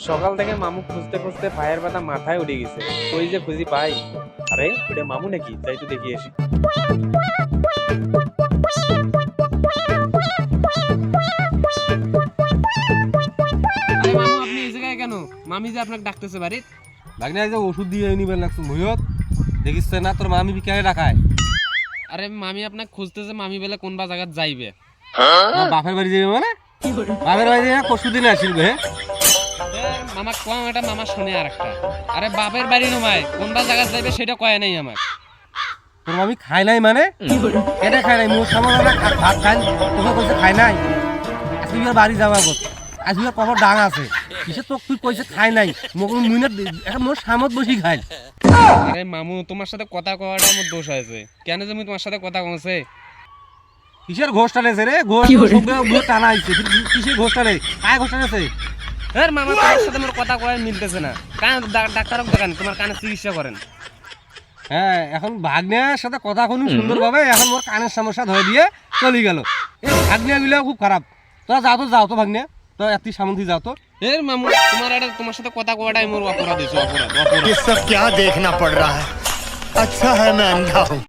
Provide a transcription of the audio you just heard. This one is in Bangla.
সকাল থেকে মামু খুঁজতে খুঁজতে পায়ের ব্যথা মাথায় উঠে গেছে। ওই যে খুঁজি পাই। আরে ওটা মামু নাকি, তাই তো দেখি আসি। আরে মামু, আপনি এই জায়গায় কেন? মামি যে আপনাকে ডাকতেছে বাড়ির। লাগনে যে ওষুধ দিয়ে নিবেন লাগছো মহিয়ত দেখিস না তোর মামি বিকালে ডাকায়। আরে মামি আপনাকে খুঁজতেছে, মামি বলে কোন বা জায়গা যাইবে। বাপের বাড়ি যাবে মানে বাপের বাড়ি যাবে পরশু দিন আসিল হে। মামা কম এটা, মামা শুনে আর একটা। আরে বাপের বাড়ি নয়, কোন বা জায়গা যাইবে সেটা কয় নাই আমার। তোর মামি খায় নাই মানে এটা খায় নাই মোর সামনে ভাত খাই তোকে কইছে খায় নাই। আজকে বিয়ার বাড়ি যাওয়া গত আজকে বিয়ার কবর ডাং আছে কিসে তোকে তুই কইছে খায় নাই মোক মুইনে এখন মোর সামত বসি খাই। আরে মামু, তোমার সাথে কথা কওয়াটা আমার দোষ হয়েছে। কেন যে আমি তোমার সাথে কথা কমছে? কিসের ঘোষ টানেছে রে? ঘোষ সঙ্গে টানা আইছে কিসের ঘোষ টানে কায় ঘোষ টানেছে? আরে মামা, তোমার সাথে আমার কথা কয় মিলতেছে না। কান ডাক্তারক দেখান, তোমার কানে চিকিৎসা করেন। হ্যাঁ, এখন ভাগ্নের সাথে কথা কোনো সুন্দরভাবে এখন মোর কানের সমস্যা ধরে দিয়ে চলে গেল। এই ভাগ্নিয়া গুলো খুব খারাপ। তোরা যাও তো ভাগ্নিয়া, তোরা এত সামন্থী যাও তো। এর মামু, তোমার সাথে কথা কওয়াটাই মোর অপরাধ হয়েছে, অপরাধ। ये सब क्या देखना पड़ रहा है। अच्छा है मैं अंधा हूँ।